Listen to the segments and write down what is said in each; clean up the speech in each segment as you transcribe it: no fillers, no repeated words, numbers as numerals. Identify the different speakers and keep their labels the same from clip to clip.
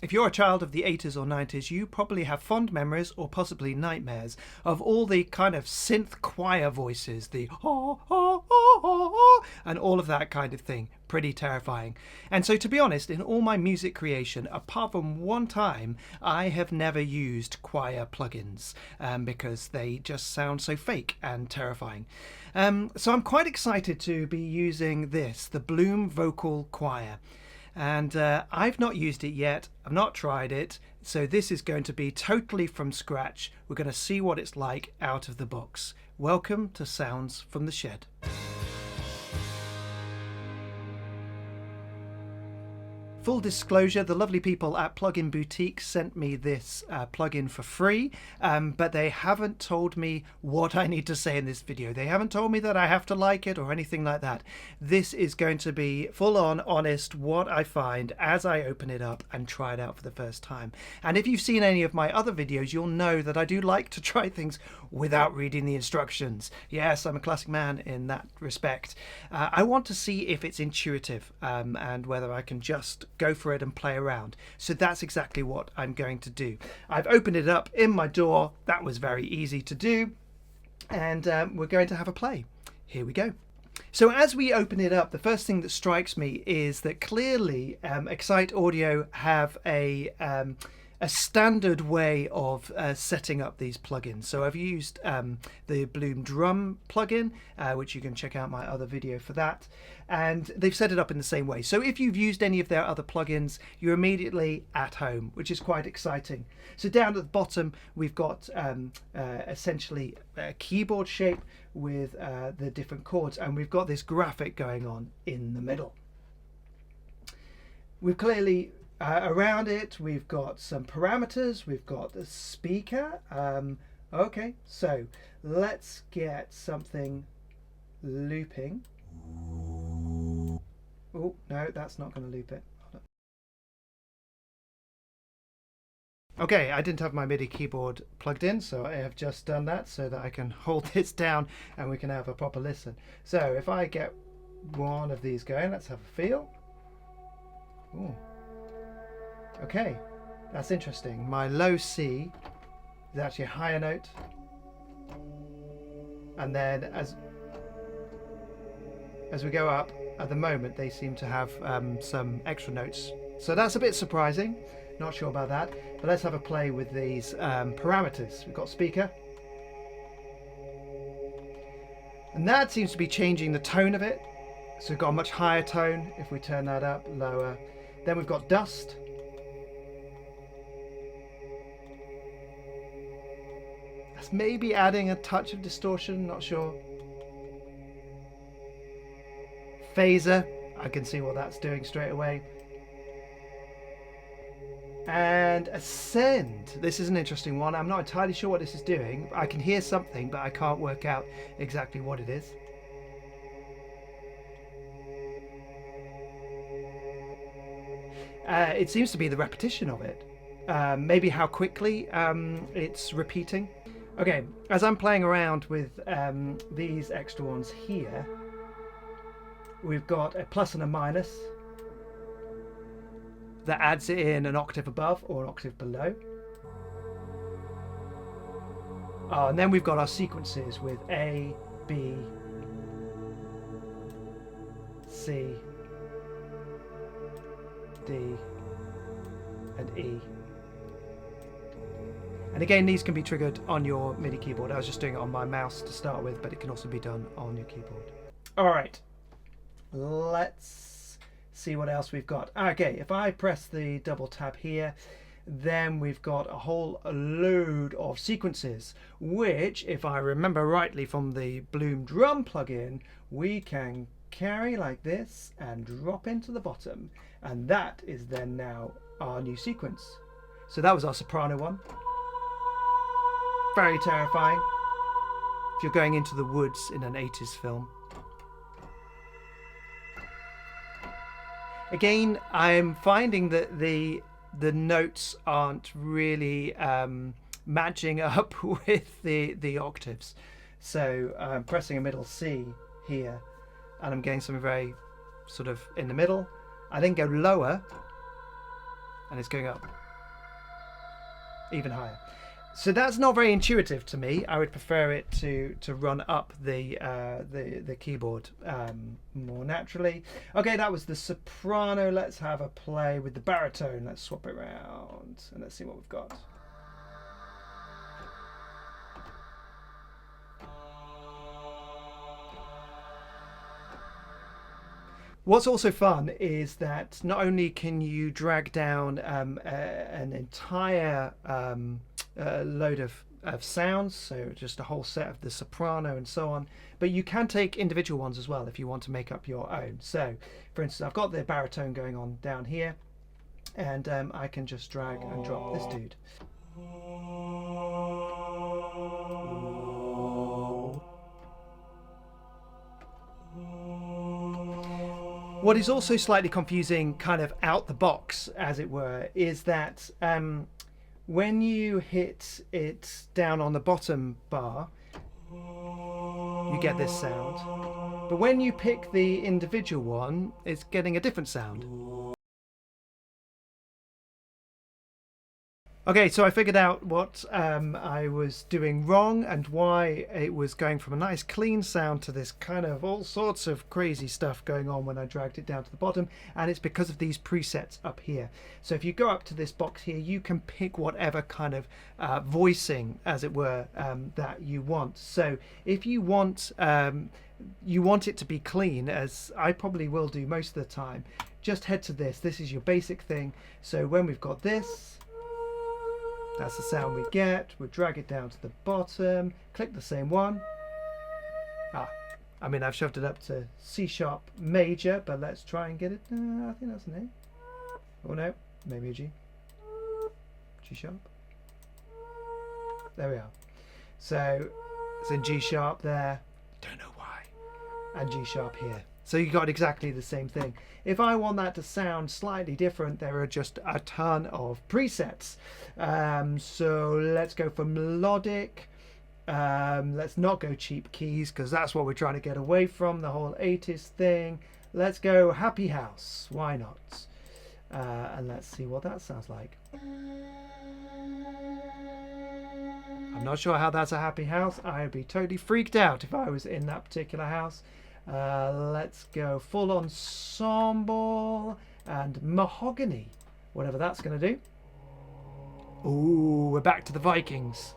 Speaker 1: If you're a child of the 80s or 90s, you probably have fond memories or possibly nightmares of all the kind of synth choir voices, the and all of that kind of thing. Pretty terrifying. And so, to be honest, in all my music creation, apart from one time, I have never used choir plugins because they just sound so fake and terrifying. So I'm quite excited to be using this, the Bloom Vocal Choir. And I've not used it yet. I've not tried it. So this is going to be totally from scratch. We're going to see what it's like out of the box. Welcome to Sounds from the Shed. Full disclosure, the lovely people at Plugin Boutique sent me this plugin for free, but they haven't told me what I need to say in this video. They haven't told me that I have to like it or anything like that. This is going to be full on honest what I find as I open it up and try it out for the first time. And if you've seen any of my other videos, you'll know that I do like to try things without reading the instructions. Yes, I'm a classic man in that respect. I want to see if it's intuitive and whether I can just go for it and play around. So that's exactly what I'm going to do. I've opened it up in my DAW. That was very easy to do. And we're going to have a play. Here we go. So as we open it up, the first thing that strikes me is that clearly Excite Audio have a standard way of setting up these plugins. So I've used the Bloom Drum plugin, which you can check out my other video for that, and they've set it up in the same way. So if you've used any of their other plugins, you're immediately at home, which is quite exciting. So down at the bottom, we've got essentially a keyboard shape with the different chords, and we've got this graphic going on in the middle. We've clearly around it, we've got some parameters, we've got the speaker. Okay, so let's get something looping. Oh, no, that's not going to loop it. Okay, I didn't have my MIDI keyboard plugged in, so I have just done that so that I can hold this down and we can have a proper listen. So if I get one of these going, let's have a feel. Ooh. Okay, that's interesting. My low C is actually a higher note, and then as we go up, at the moment they seem to have some extra notes. So that's a bit surprising. Not sure about that, but let's have a play with these parameters. We've got speaker, and that seems to be changing the tone of it. So we've got a much higher tone if we turn that up, lower. Then we've got dust. That's maybe adding a touch of distortion, not sure. Phaser, I can see what that's doing straight away. And Ascend, this is an interesting one. I'm not entirely sure what this is doing. I can hear something, but I can't work out exactly what it is. It seems to be the repetition of it. Maybe how quickly it's repeating. Okay, as I'm playing around with these extra ones here, we've got a plus and a minus that adds it in an octave above or an octave below. Oh, and then we've got our sequences with A, B, C, D, and E. And again, these can be triggered on your MIDI keyboard. I was just doing it on my mouse to start with, but it can also be done on your keyboard. All right, let's see what else we've got. Okay, if I press the double tap here, then we've got a whole load of sequences, which, if I remember rightly from the Bloom Drum plugin, we can carry like this and drop into the bottom. And that is then now our new sequence. So that was our soprano one. Very terrifying if you're going into the woods in an 80s film. Again, I'm finding that the notes aren't really matching up with the octaves. So I'm pressing a middle C here, and I'm getting something very sort of in the middle. I then go lower, and it's going up even higher. So that's not very intuitive to me. I would prefer it to run up the keyboard more naturally. Okay, that was the soprano. Let's have a play with the baritone. Let's swap it around and let's see what we've got. What's also fun is that not only can you drag down an entire load of sounds, so just a whole set of the soprano and so on, but you can take individual ones as well if you want to make up your own. So, for instance, I've got the baritone going on down here, and I can just drag and drop this dude. What is also slightly confusing, kind of out the box, as it were, is that when you hit it down on the bottom bar, you get this sound. But when you pick the individual one, it's getting a different sound. Okay, so I figured out what I was doing wrong and why it was going from a nice clean sound to this kind of all sorts of crazy stuff going on when I dragged it down to the bottom, and it's because of these presets up here. So if you go up to this box here, you can pick whatever kind of voicing, as it were, that you want. So if you want it to be clean, as I probably will do most of the time, just head to this. This is your basic thing. So when we've got this, that's the sound we get. We'll drag it down to the bottom, click the same one. I mean, I've shoved it up to C sharp major, but let's try and get it. I think that's an A. Oh no, maybe a G. G sharp. There we are. So it's in G sharp there. Don't know why. And G sharp here. So you got exactly the same thing. If I want that to sound slightly different, there are just a ton of presets. So let's go for melodic. Let's not go cheap keys, because that's what we're trying to get away from, the whole 80s thing. Let's go happy house. Why not? And let's see what that sounds like. I'm not sure how that's a happy house. I'd be totally freaked out if I was in that particular house. Let's go full ensemble and mahogany, whatever that's going to do. Ooh, we're back to the Vikings.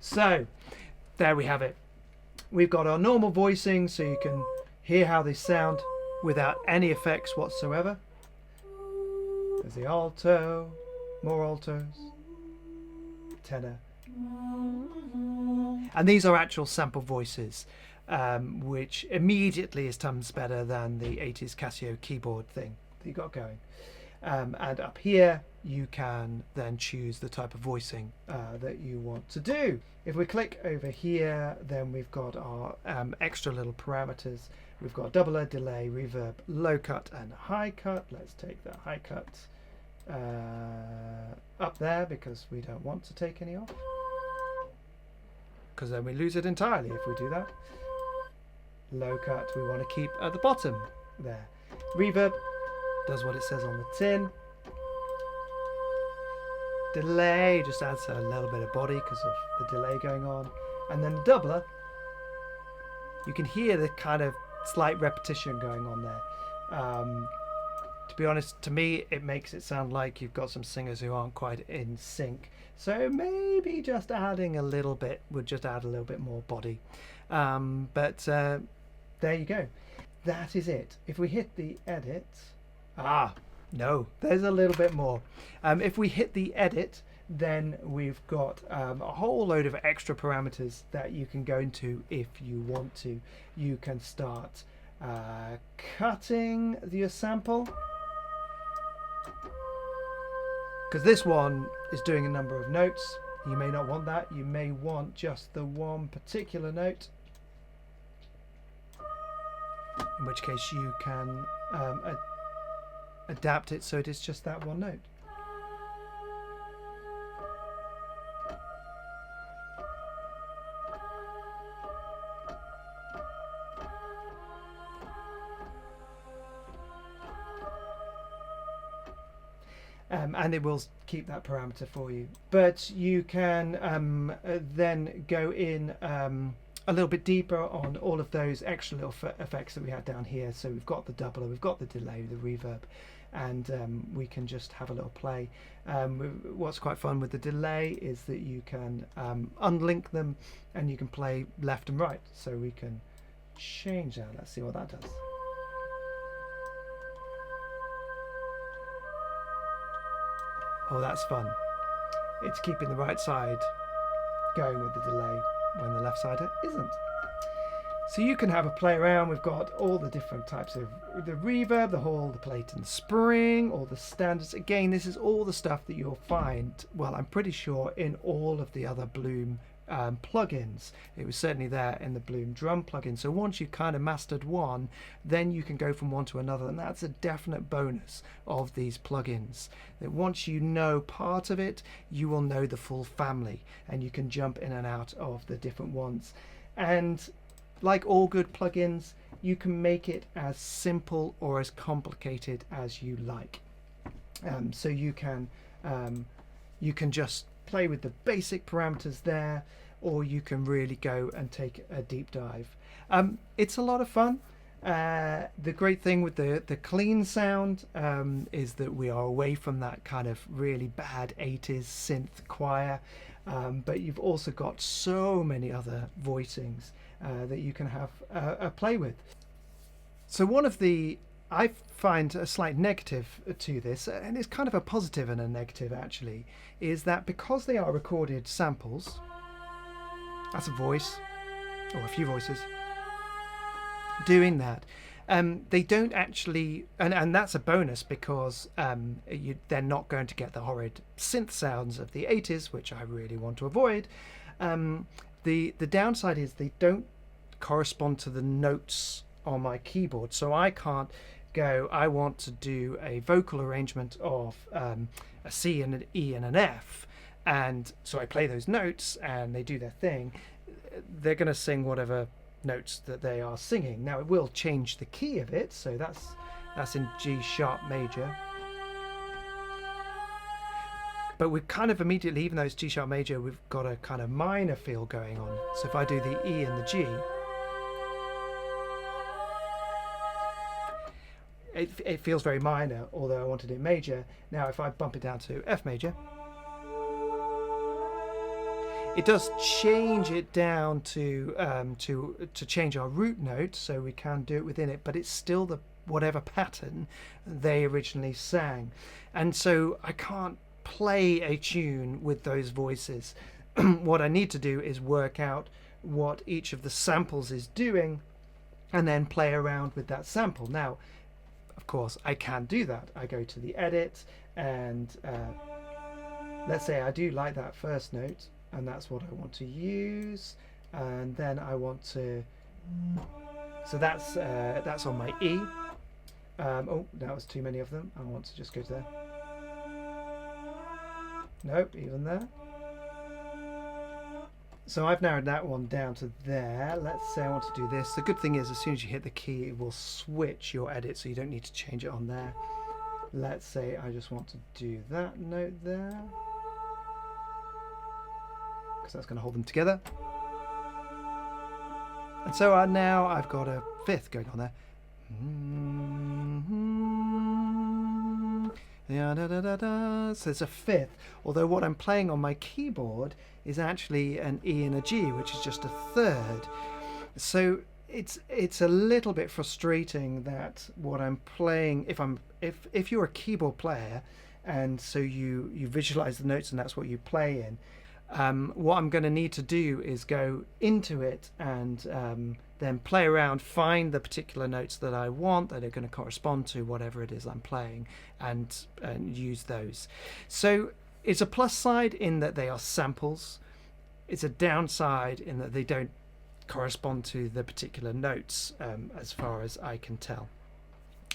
Speaker 1: So there we have it. We've got our normal voicing, so you can hear how they sound without any effects whatsoever. There's the alto, more altos, tenor, and these are actual sample voices. Which immediately is tons better than the 80s Casio keyboard thing that you got going. And up here you can then choose the type of voicing that you want to do. If we click over here, then we've got our extra little parameters. We've got doubler, delay, reverb, low cut and high cut. Let's take the high cut up there, because we don't want to take any off, because then we lose it entirely if we do that. Low cut we want to keep at the bottom there. Reverb does what it says on the tin. Delay just adds a little bit of body because of the delay going on. And then the doubler, you can hear the kind of slight repetition going on there. To be honest, to me it makes it sound like you've got some singers who aren't quite in sync. So maybe just adding a little bit would just add a little bit more body. But there you go. That is it. If we hit the edit, no, there's a little bit more. If we hit the edit, then we've got a whole load of extra parameters that you can go into if you want to. You can start cutting your sample, because this one is doing a number of notes. You may not want that. You may want just the one particular note, in which case you can adapt it so it is just that one note. and it will keep that parameter for you. But you can then go in a little bit deeper on all of those extra little effects that we had down here. So we've got the doubler, we've got the delay, the reverb, and we can just have a little play. What's quite fun with the delay is that you can unlink them and you can play left and right. So we can change that. Let's see what that does. Oh, that's fun. It's keeping the right side going with the delay when the left side isn't. So you can have a play around. We've got all the different types of the reverb, the hall, the plate and spring, all the standards. Again, this is all the stuff that you'll find, well, I'm pretty sure in all of the other Bloom plugins. It was certainly there in the Bloom drum plugin. So once you've kind of mastered one, then you can go from one to another, and that's a definite bonus of these plugins, that once you know part of it, you will know the full family, and you can jump in and out of the different ones. And like all good plugins, you can make it as simple or as complicated as you like. So you can just play with the basic parameters there, or you can really go and take a deep dive. It's a lot of fun. The great thing with the clean sound is that we are away from that kind of really bad 80s synth choir, but you've also got so many other voicings that you can have a play with. So one of the, I find a slight negative to this, and it's kind of a positive and a negative actually, is that because they are recorded samples, that's a voice or a few voices doing that, they don't actually, and that's a bonus because they're not going to get the horrid synth sounds of the 80s, which I really want to avoid. The downside is they don't correspond to the notes on my keyboard, so I can't go, I want to do a vocal arrangement of a C and an E and an F, and so I play those notes and they do their thing. They're going to sing whatever notes that they are singing. Now it will change the key of it, so that's in G sharp major, but we've kind of immediately, even though it's G sharp major, we've got a kind of minor feel going on. So if I do the E and the G, it feels very minor, although I wanted it major. Now if I bump it down to F major, it does change it down to change our root note, so we can do it within it, but it's still the whatever pattern they originally sang, and so I can't play a tune with those voices. What I need to do is work out what each of the samples is doing and then play around with that sample. Now of course I can do that. I go to the edit and let's say I do like that first note and that's what I want to use, and then I want to, so that's on my E. Oh, that was too many of them. I want to just go to there. Nope, even there. So I've narrowed that one down to there. Let's say I want to do this. The good thing is as soon as you hit the key, it will switch your edit, so you don't need to change it on there. Let's say I just want to do that note there, because that's going to hold them together. And so now I've got a fifth going on there. So it's a fifth, although what I'm playing on my keyboard is actually an E and a G, which is just a third. So it's a little bit frustrating that what I'm playing, if you're a keyboard player and so you visualize the notes and that's what you play in, what I'm going to need to do is go into it and then play around, find the particular notes that I want that are going to correspond to whatever it is I'm playing, and use those. So it's a plus side in that they are samples. It's a downside in that they don't correspond to the particular notes as far as I can tell.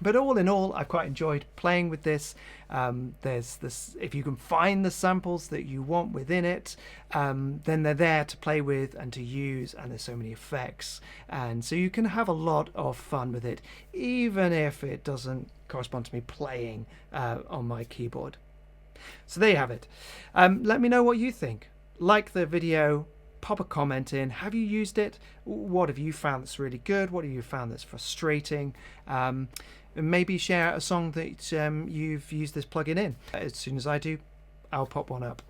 Speaker 1: But all in all, I've quite enjoyed playing with this. There's this, if you can find the samples that you want within it, then they're there to play with and to use, and there's so many effects, and so you can have a lot of fun with it, even if it doesn't correspond to me playing on my keyboard. So there you have it. Let me know what you think. Like the video, pop a comment in. Have you used it? What have you found that's really good? What have you found that's frustrating? And maybe share a song that you've used this plugin in. As soon as I do, I'll pop one up.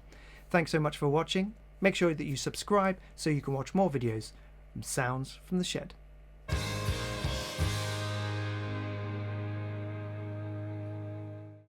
Speaker 1: Thanks so much for watching. Make sure that you subscribe so you can watch more videos from Sounds from the Shed.